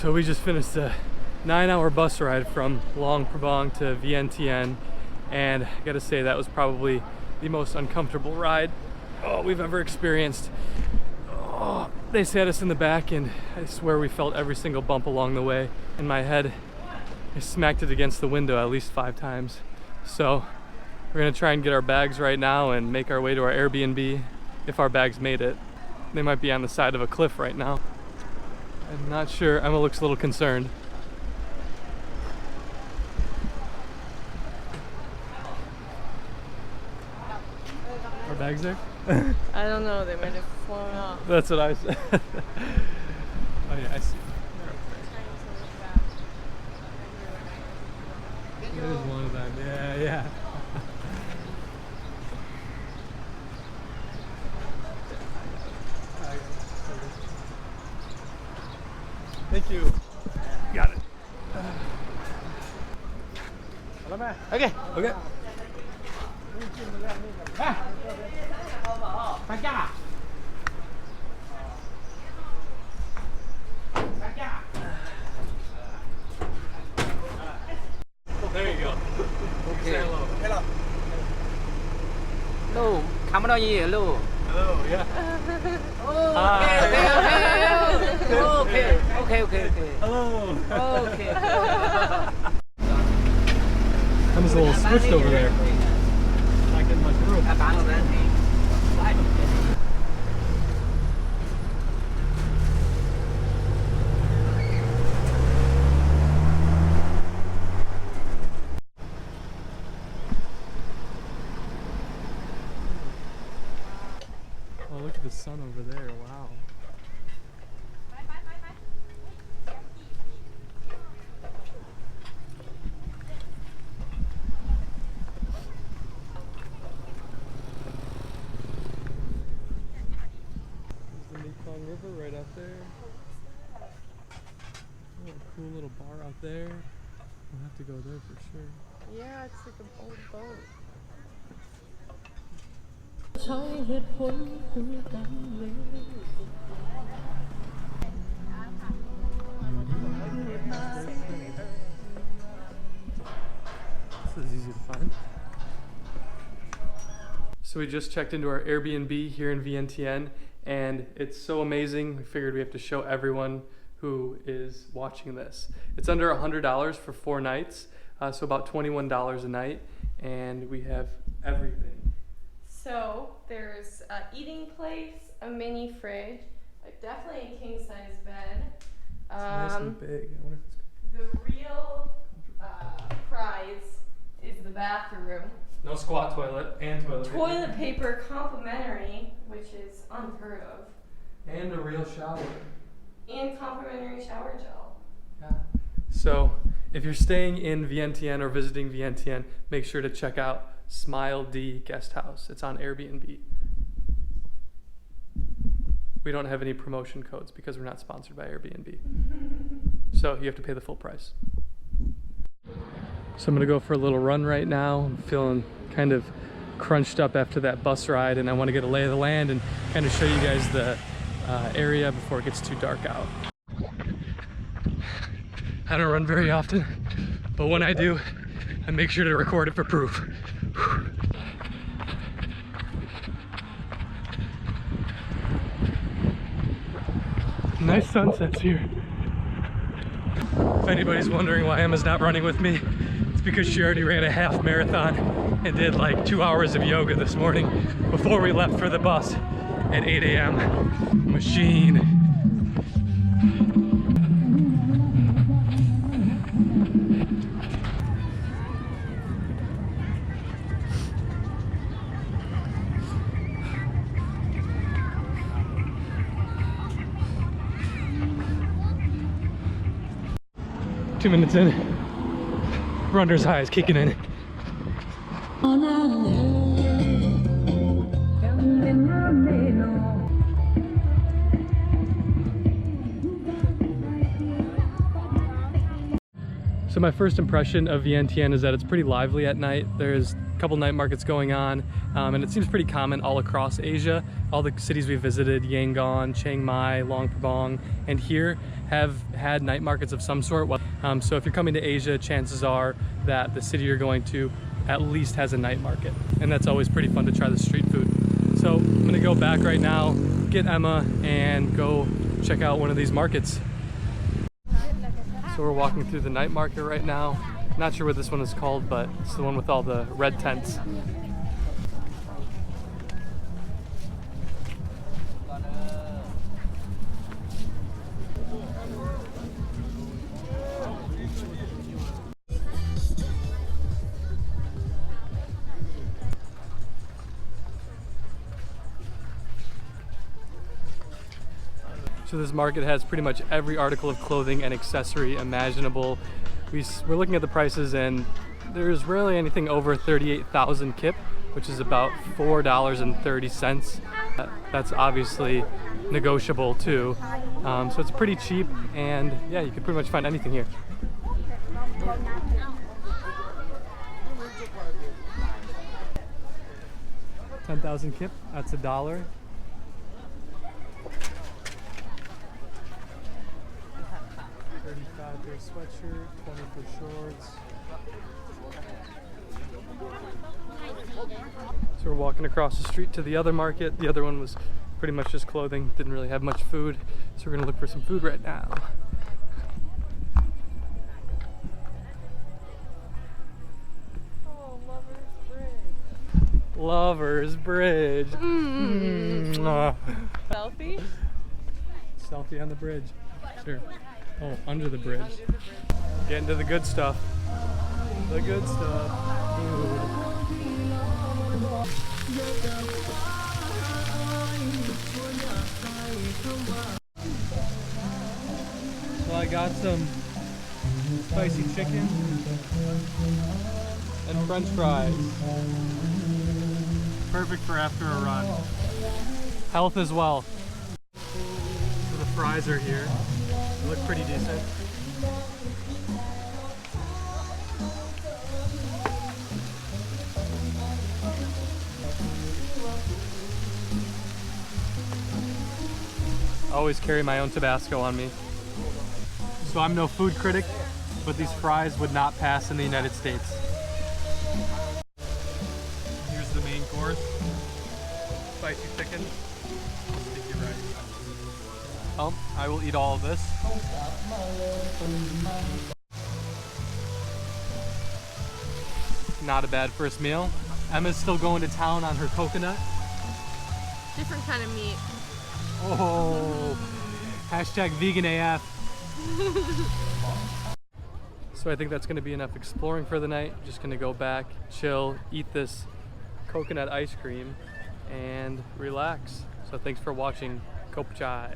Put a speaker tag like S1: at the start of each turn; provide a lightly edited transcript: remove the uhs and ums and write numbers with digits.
S1: So we just finished a 9-hour bus ride from Luang Prabang to Vientiane, and I gotta say that was probably the most uncomfortable ride we've ever experienced. They sat us in the back, and I swear we felt every single bump along the way. In my head, I smacked it against the window at least 5 times. So we're gonna try and get our bags right now and make our way to our Airbnb, if our bags made it. They might be on the side of a cliff right now. I'm not sure. Emma looks a little concerned. Our bags there?
S2: I don't know, they might have flown off.
S1: That's what I said. Oh yeah, I see. There's one of them. Yeah, yeah. Thank you. Got it.
S3: Okay.
S1: Okay. There you go.
S3: Okay.
S1: Say hello.
S3: Hello. Hello. Camera gì hello.
S1: Hello, yeah.
S3: Okay.
S1: Hello.
S3: Okay.
S1: I'm just a little squished over there. Not getting much room. Oh, look at the sun over there. Wow. River right out there. Oh, a cool little bar out there. We'll have to go there for sure.
S2: Yeah, it's like an old boat.
S1: This is easy to find. So we just checked into our Airbnb here in Vientiane, and it's so amazing. We figured we have to show everyone who is watching this. It's under $100 for 4 nights, so about $21 a night, and we have everything.
S2: So there's an eating place, a mini fridge, definitely a king-size bed.
S1: It's nice and big. I wonder if it's
S2: The real prize is the bathroom.
S1: no squat toilet and toilet paper.
S2: Toilet paper complimentary, which is unheard of.
S1: And a real shower.
S2: And complimentary shower gel.
S1: Yeah. So if you're staying in Vientiane or visiting Vientiane, make sure to check out Smile D Guest House. It's on Airbnb. We don't have any promotion codes because we're not sponsored by Airbnb. So you have to pay the full price. So I'm gonna go for a little run right now. I'm feeling kind of crunched up after that bus ride, and I want to get a lay of the land and kind of show you guys the area before it gets too dark out. I don't run very often, but when I do, I make sure to record it for proof. Nice sunsets here. If anybody's wondering why Emma's not running with me, it's because she already ran a half marathon and did like 2 hours of yoga this morning before we left for the bus at 8 a.m. Machine. Two minutes in, runner's high is kicking in. So my first impression of Vientiane is that it's pretty lively at night. There's a couple night markets going on, and it seems pretty common all across Asia. All the cities we visited, Yangon, Chiang Mai, Luang Prabang, and here have had night markets of some sort. So if you're coming to Asia, chances are that the city you're going to at least has a night market. And that's always pretty fun to try the street food. So I'm gonna go back right now, get Emma, and go check out one of these markets. So we're walking through the night market right now. Not sure what this one is called, but it's the one with all the red tents. So this market has pretty much every article of clothing and accessory imaginable. We're looking at the prices and there's rarely anything over 38,000 kip, which is about $4.30. That's obviously negotiable too. So it's pretty cheap, and yeah, you can pretty much find anything here. $10,000 kip, that's $1. $35 for a sweatshirt, $20 for shorts. So we're walking across the street to the other market. The other one was pretty much just clothing, didn't really have much food. So we're gonna look for some food right now.
S2: Oh, Lover's Bridge.
S1: Lover's Bridge.
S2: Selfie?
S1: Selfie on the bridge. Sure. Oh, under the bridge. Getting to the good stuff. The good stuff. Food. So I got some spicy chicken and French fries. Perfect for after a run. Health as well. So the fries are here. They look pretty decent. I always carry my own Tabasco on me. So I'm no food critic, but these fries would not pass in the United States. Here's the main course. Spicy chicken, sticky rice. Oh, I will eat all of this. Not a bad first meal. Emma's still going to town on her coconut.
S2: Different kind of meat.
S1: Oh, hashtag vegan AF. So I think that's going to be enough exploring for the night. Just going to go back, chill, eat this coconut ice cream, and relax. So thanks for watching. Kop chai.